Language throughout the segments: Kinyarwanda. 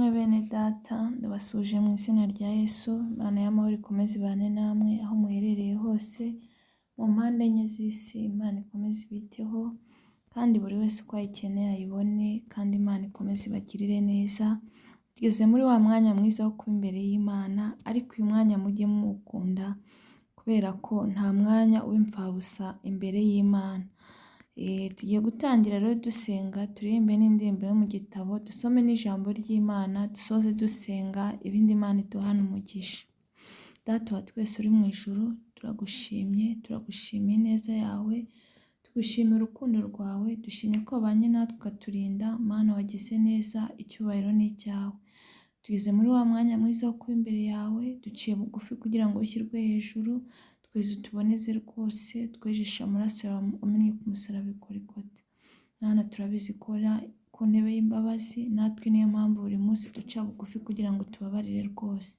Bavandimwe bene data, ndabasuje mu izina rya Yesu, Imana y'amahoro ikomeze ibane namwe aho muherereye hose, mu mpande enye z'isi, Imana ikomeze ibiteho, kandi buri wese uko ayikeneye ayibone, kandi Imana ikomeze ibagirire neza. Tugeze muri wa mwanya mwiza wo kuba imbere y'Imana, ariko uyu mwanya mujye muwukunda, kubera ko nta mwanya w'imfabusa imbere y'Imana. Tugiye gutangira rero dusenga, turirimbe n'indirimbo yo mu gitabo, dusome n'ijambo ry'Imana, dusoze dusenga, ibindi Imana iduhane umugisha. Data wa twese uri mu ijuru, turagushimiye ineza yawe, tugushimiye urukundo rwawe, dushimye ko wabanye natwe ukaturinda. Mana wagize neza, icyubahiro ni icyawe. Tugeze muri wa mwanya mwiza wo kuba imbere yawe, duciye bugufi kugira ngo ushyirwe hejuru, tweze utuboneze rwose, twejeshe amaraso yawe umennye ku musaraba Golgotha. Mana turabizi kora ku ntebe y'imbabazi, natwe niyo mpamvu buri munsi duca bugufi kugira ngo tubabarire rwose.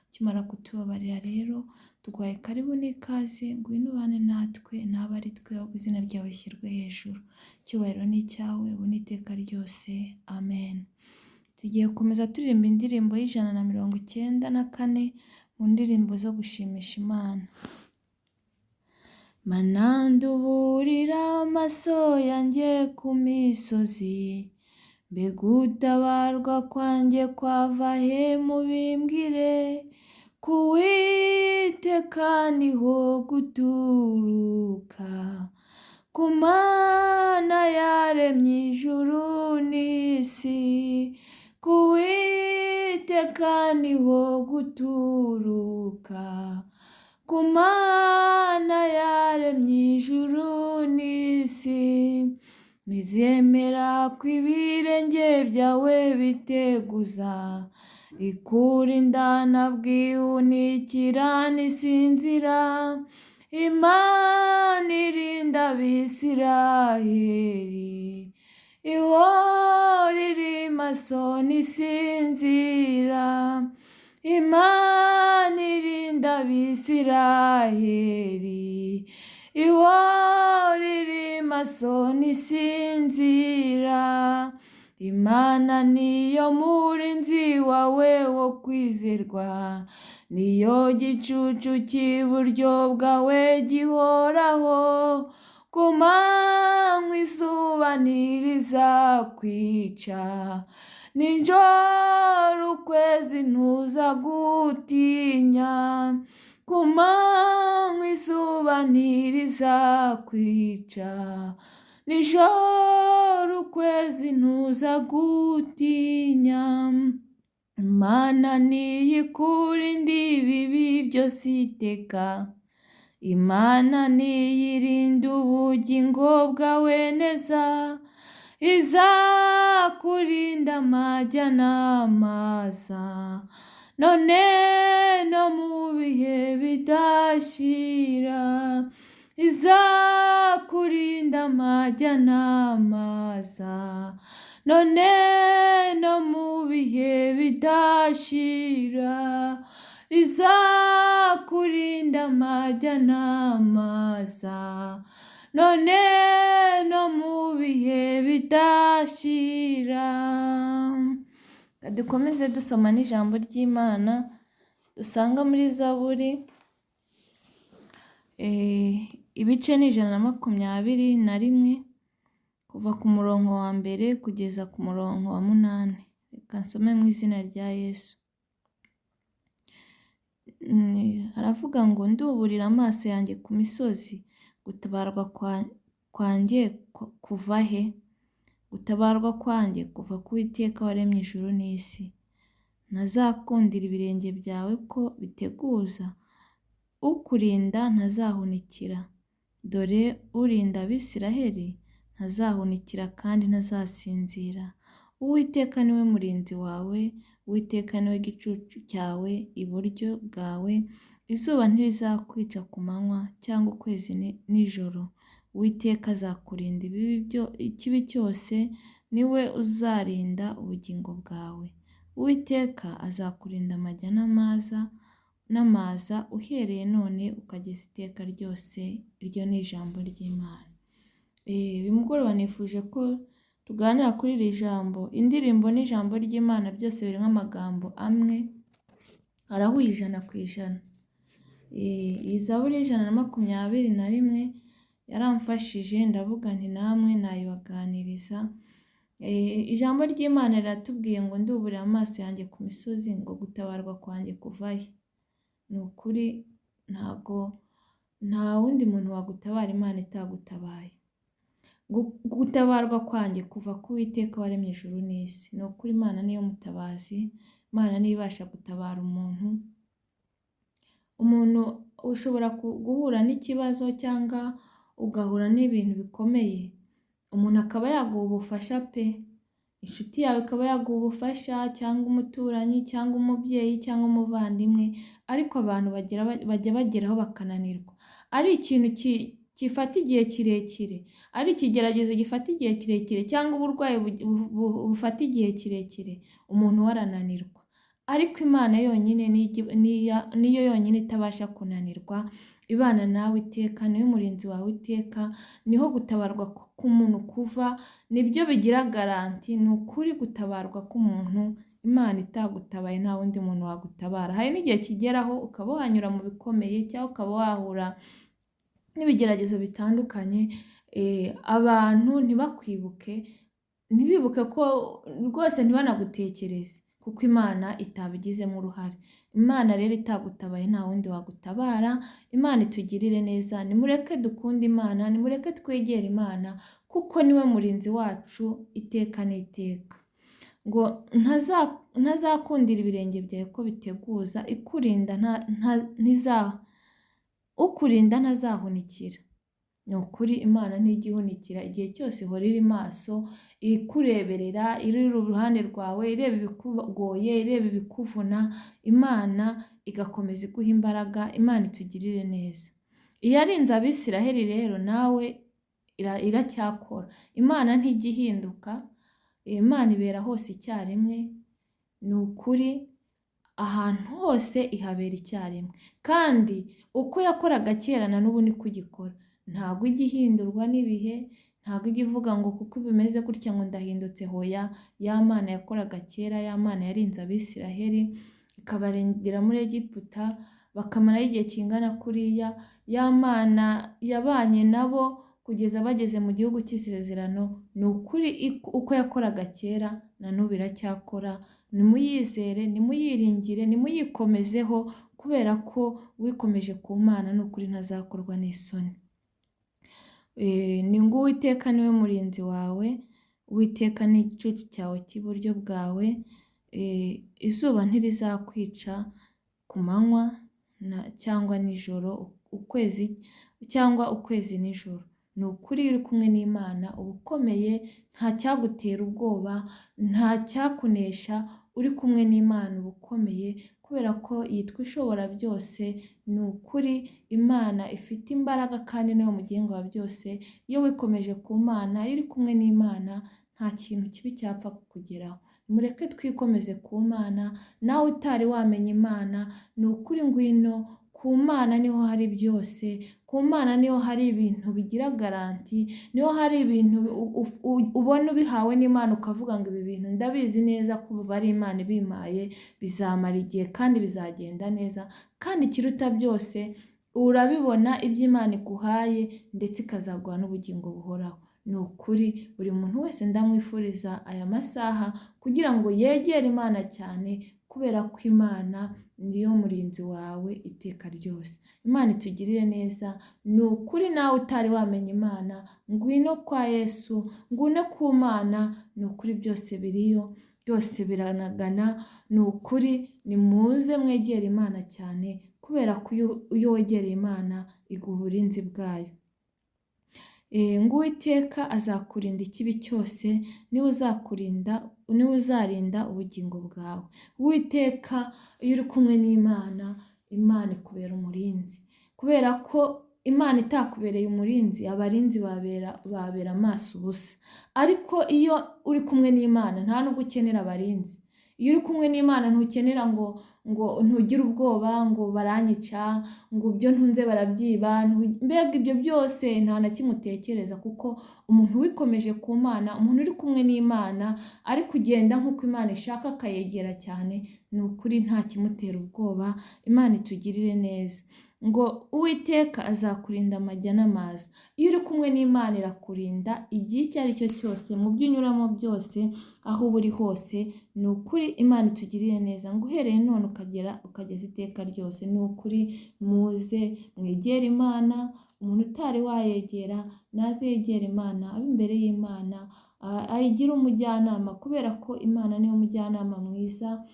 Ukimara kutubabarira rero, tuguhaye karibu n'ikaze, ngwino ubane natwe, ntabe ari twe, ahubwo izina ryawe rishyirwe hejuru. Icyubahiro ni icyawe, ubu n'iteka ryose. Amen. Tugiye gukomeza turirimba indirimbo y'194 mu ndirimbo zo gushimisha Imana. Mana nduburira amaso yanjye ku misozi, mbega utabarwa kwanjye kwava he mubimbwire, ku Uwiteka niho guturuka, ku Mana yaremye ijuru n'isi, ku Uwiteka niho guturuka, ku Mana yaremye ijuru n'isi. Nizemera ko ibirenge byawe biteguza, ikura indana bwihunikira nisinzira, Imana irinda Abisiraheli, ihora iri maso nisinzira, Imana irinda Abisiraheli, ihora iri maso nisinzira. Imana niyo murinzi wawe wo kwizerwa, niyo gicucu cy'iburyo bwawe gihoraho, ku manywa izuba ntirizakwica, nijoro ukwezi ntuzagutinya, ku manywa izuba ntirizakwica, nijoro ukwezi ntuzagutinya. Imana niyo ikurinda ibibi byose iteka, Imana niyo irinda ubugingo bwawe neza, izakurinda amajya n'amaza, none no mu bihe bidashira, izakurinda amajya n'amaza, none no mu bihe bidashira, izakurinda amajya n'amaza, none no mu bihe bidashira. Dukomeze dusoma n'ijambo ry'Imana dusanga muri Zaburi, ibice ni 121 kuva ku murongo wa mbere kugeza ku murongo wa 8. Reka nsome mu izina rya Yesu. Aravuga ngo nduburira amaso yanjye ku misozi, gutabarwa kwanjye kuva he? Gutabarwa kwanjye kuva ku Uwiteka waremye ijuru n'isi. Ntazakundira ibirenge byawe ko biteguza, ukurinda ntazahunikira. Dore urinda Abisiraheli ntazahunikira kandi ntazasinzira. Uwiteka niwe murinzi wawe, Uwiteka niwe gicucu cyawe iburyo bwawe, izuba ntirizakwica ku manywa cyangwa ukwezi nijoro. Uwiteka azakurinda ikibi cyose, niwe uzarinda ubugingo bwawe. Uwiteka azakurinda amajya n'amaza uhereye none ukageza iteka ryose. Iryo ni ijambo ry'Imana. Uyu mugoroba nifuje ko tuganira kuri iri jambo. Indirimbo n'ijambo ry'Imana byose biri nk'amagambo amwe, arahuye 100%. Iyi Zaburi y'121 yaramfashije, ndavuga nti namwe nayibaganiriza. Ijambo ry'Imana riratubwiye ngo nduburira amaso yanjye ku misozi, ngo gutabarwa kwanjye kuvahe. Ni ukuri nta wundi muntu wagutabara Imana itagutabaye. Gutabarwa kwanjye kuva ku Uwiteka waremye ijuru n'isi. Ni ukuri Imana niyo mutabazi, Imana niyo ibasha gutabara umuntu. Umuntu ushobora guhura n'ikibazo cyangwa ugahura n'ibintu bikomeye, umuntu akaba yaguha ubufasha pe. Inshuti yawe ikaba yaguha ubufasha, cyangwa umuturanyi, cyangwa umubyeyi, cyangwa umuvandimwe, ariko abantu bajya bageraho bakananirwa. Ari ikintu gifata igihe kirekire, ari ikigeragezo gifata igihe kirekire, cyangwa uburwayi bufata igihe kirekire, umuntu warananirwa. Ariko Imana yonyine niyo yonyine itabasha kunanirwa. Ibana nawe iteka, niyo murinzi wawe iteka, niho gutabarwa k'umuntu kuva. Nibyo bigira garanti. Ni ukuri gutabarwa k'umuntu Imana itagutabaye nta wundi muntu wagutabara. Hari n'igihe kigeraho ukaba wanyura mu bikomeye, cyangwa ukaba wahura n'ibigeragezo bitandukanye, abantu ntibakwibuke, ntibibuke ko rwose, ntibanagutekereze, kuko Imana itabigizemo uruhare. Imana rero itagutabaye nta wundi wagutabara. Imana itugirire neza. Nimureke dukunde Imana, nimureke twegere Imana, kuko niwe murinzi wacu iteka n'iteka. Ngo ntazakundira ibirenge byawe ko biteguza, ukurinda ntazahunikira. Ni ukuri Imana ntigihunikira, igihe cyose ihora iri maso, ikureberera, iri iruhande rwawe, ireba ibikugoye, ireba ibikuvuna. Imana igakomeza iguha imbaraga. Imana itugirire neza. Iyo arinze Abisiraheli rero nawe iracyakora. Imana ntigihinduka, Imana ibera hose icyarimwe. Ni ukuri ahantu hose ihabera icyarimwe, kandi uko yakoraga kera na n'ubu niko igikora. Ntabwo ijya ihindurwa n'ibihe, ntabwo ijya ivuga ngo kuko bimeze gutya ngo ndahindutse. Hoya, ya Mana yakoraga kera, ya Mana yarinze Abisiraheli ikabarengera muri Egiputa bakamaraho igihe kingana kuriya, ya Mana yabanye nabo kugeza bageze mu gihugu cy'isezerano. Ni ukuri uko yakoraga kera na n'ubu iracyakora. Nimuyizere, nimuyiringire, nimuyikomezeho, kubera ko wikomeje ku Mana ni ukuri ntazakorwa n'isoni. Ni ngo Uwiteka niwe murinzi wawe, Uwiteka ni igicucu cyawe cy'iburyo bwawe. Izuba ntirizakwica ku manywa cyangwa nijoro, ukwezi nijoro. Ni ukuri uri kumwe n'Imana uba ukomeye, nta cyagutera ubwoba, nta cyakunesha. Uri kumwe n'Imana uba ukomeye, kubera ko yitwa ishobora byose. Ni ukuri Imana ifite imbaraga, kandi niyo mugenga wa byose. Iyo wikomeje ku Mana, iyo uri kumwe n'Imana, nta kintu kibi cyapfa kukugeraho. Mureke twikomeze ku Mana. Nawe utari wamenya Imana, ni ukuri ngwino ku Mana, niho hari byose. Ku Mana niho hari ibintu bigira garanti, niho hari ibintu ubona ubihawe n'Imana ukavuga ngo ibi bintu ndabizi neza ko ubu ari Imana ibimpaye, bizamara igihe kandi bizagenda neza. Kandi ikiruta byose, urabibona ibyo Imana iguhaye, ndetse ikazaguha n'ubugingo buhoraho. Ni ukuri buri muntu wese ndamwifuriza aya masaha kugira ngo yegere Imana cyane, kubera ko Imana niyo murinzi wawe iteka ryose. Imana itugirire neza. Ni ukuri nawe utari wamenya Imana, ngwino kwa Yesu, ngwino ku Mana. Ni ukuri byose biriyo, byose biranagana. Ni ukuri nimuze mwegere Imana cyane, kubera ko iyo wegereye Imana iguha uburinzi bwayo. Ngo Uwiteka azakurinda ikibi cyose, niwe uzarinda ubugingo bwawe. Uwiteka iyo uri kumwe n'Imana, Imana ikubera umurinzi. Kubera ko Imana itakubereye umurinzi, abarinzi babera amaso ubusa. Ariko iyo uri kumwe n'Imana, nta nubwo ukenera abarinzi. Iyo uri kumwe n'Imana ntukenera ngo ntugire ubwoba ngo baranyica, ngo ibyo ntunze barabyiba, mbega ibyo byose nta na kimwe utekereza, kuko umuntu wikomeje ku Mana, umuntu uri kumwe n'Imana ari kugenda nk'uko Imana ishaka akayegera cyane, ni ukuri nta kimutera ubwoba. Imana itugirire neza. Ngo Uwiteka azakurinda amajya n'amaza. Iyo uri kumwe n'Imana irakurinda igihe icyo ari cyo cyose, mu byo unyuramo byose, aho uba uri hose. Ni ukuri Imana itugirire neza, ngo uhereye none ukageza iteka ryose. Ni ukuri muze mwegere Imana, umuntu utari wayegera naze yegera Imana, abe imbere y'Imana ayigire umujyanama, kubera ko Imana niyo mujyanama mwiza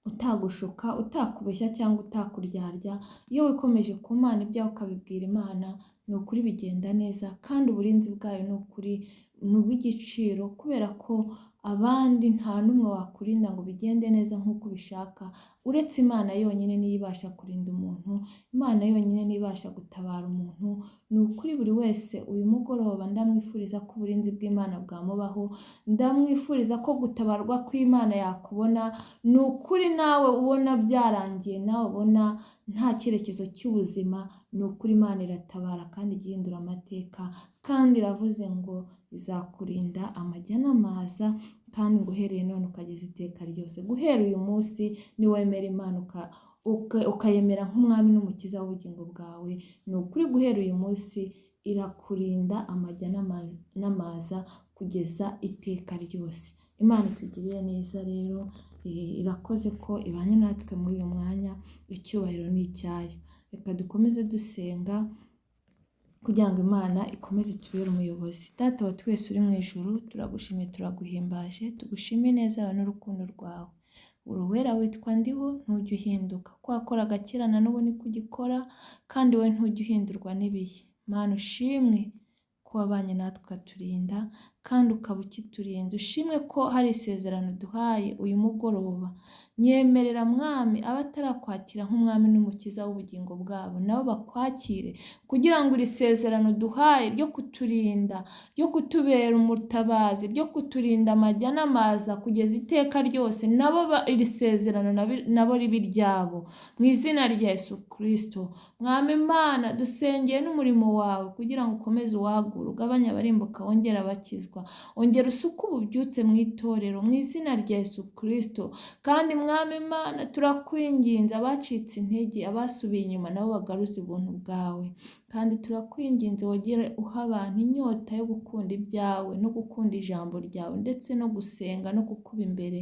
utagushuka, utakubeshya cyangwa utakuryarya. Iyo wikomeje ku Mana ibyawe ukabibwira Imana, ni ukuri bigenda neza, kandi uburinzi bwayo ni ukuri ni ubw'igiciro, kubera ko abandi nta n'umwe wakurinda ngo bigende neza nk'uko ubishaka, uretse Imana yonyine niyo ibasha kurinda umuntu. Imana yonyine niyo ibasha gutabara umuntu. Ni ukuri buri wese uyu mugoroba ndamwifuriza ko uburinzi bw'Imana bwamubaho, ndamwifuriza ko gutabarwa kw'Imana yakubona. Ni ukuri nawe ubona byarangiye, nawe ubona nta cyerekezo cy'ubuzima, ni ukuri Imana iratabara kandi igihindura amateka, kandi iravuze ngo izakurinda amajya n'amaza, kandi ngo uhereye none ukageza iteka ryose. Guhera uyu munsi niwemera Imana ukayemera nk'umwami n'umukiza w'ubugingo bwawe, ni ukuri guhera uyu munsi irakurinda amajya n'amaza kugeza iteka ryose. Imana itugirire neza rero, irakoze ko ibanye natwe muri uyu mwanya, icyubahiro ni icyayo. Reka dukomeze dusenga kugira ngo Imana ikomeze itubere umuyobozi. Data wa twese uri mu ijuru, turagushimye turaguhimbaje, tugushimiye neza yawe n'urukundo rwawe. Uri uwera witwa ndiho, ntujya uhinduka, ko wakoraga kera na n'ubu niko ugikora, kandi wowe ntujya uhindurwa n'ibihe. Mana ushimwe ko wabanye natwe ukaturinda, kandi ukaba ukiturinda. Ushimwe ko hari isezerano duhaye uyu mugoroba. Nyemerera Mwami abatarakwakira nk'umwami n'umukiza w'ubugingo bwabo nabo bakwakire, kugira ngo iri sezerano duhaye ryo kuturinda, ryo kutubera umutabazi, ryo kuturinda amajya n'amaza kugeza iteka ryose, nabo iri sezerano nabo ribe iryabo, mu izina rya Yesu Kristo. Mwami Imana, dusengeye n'umurimo wawe kugira ngo ukomeze uwagure, ugabanye abarimbuka, wongere abakizwa, ongera usuke ububyutse mu itorero, mu izina rya Yesu Kristo. Kandi Mwami Imana, turakwinginze abacitse intege, abasubiye inyuma, nabo bagaruze ubuntu bwawe. Kandi turakwinginze wongere uha abantu inyota yo gukunda ibyawe no gukunda ijambo ryawe, ndetse no gusenga no kukuba imbere,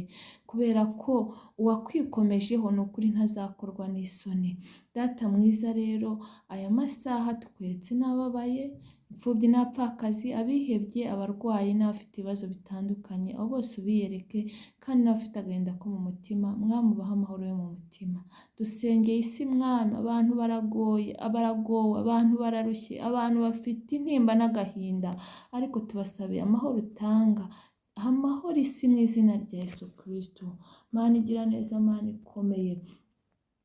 kubera ko uwakwikomejeho ni ukuri ntazakorwa n'isoni. Data mwiza rero, aya masaha tukweretse n'ababaye, imfubyi n'abapfakazi, abihebye, abarwayi n'abafite ibibazo bitandukanye, abo bose ubiyereke, kandi n'abafite agahinda ko mu mutima, Mwami ubahe amahoro yo mu mutima. Dusengeye isi Mwami, abantu baragowe, abantu bararushye, abantu bafite intimba n'agahinda, ariko tubasabiye amahoro utanga, amahoro isi mu izina rya Yesu Kristo. Mana igira neza, Mana ikomeye,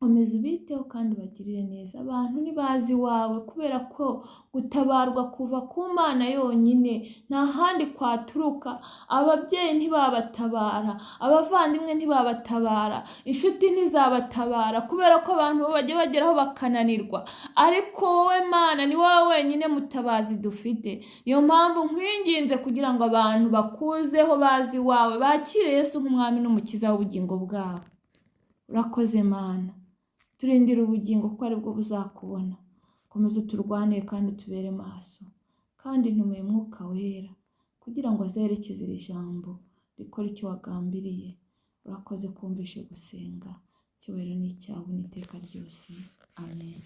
komeza ubiteho kandi ubagirire neza. Abantu ntibazi iwawe, kubera ko gutabarwa kuva ku Mana yonyine, nta handi kwaturuka. Ababyeyi ntibabatabara, abavandimwe ntibabatabara, inshuti ntizabatabara, kubera ko abantu bajya bageraho bakananirwa, ariko wowe Mana ni wowe wenyine mutabazi dufite. Niyo mpamvu nkwinginze kugira ngo abantu bakuzeho, bazi iwawe, bakire Yesu nk'umwami n'umukiza w'ubugingo bwabo. Urakoze Mana, turindire ubugingo ko aribwo buzakubona. Komeza uturwanire kandi tubere maso, kandi ntume Mwuka wera kugira ngo azerekeze iri jambo rikora icyo wagambiriye. Urakoze kumvishe gusenga, icyubahiro ni icyawe n'iteka ryose. Amen.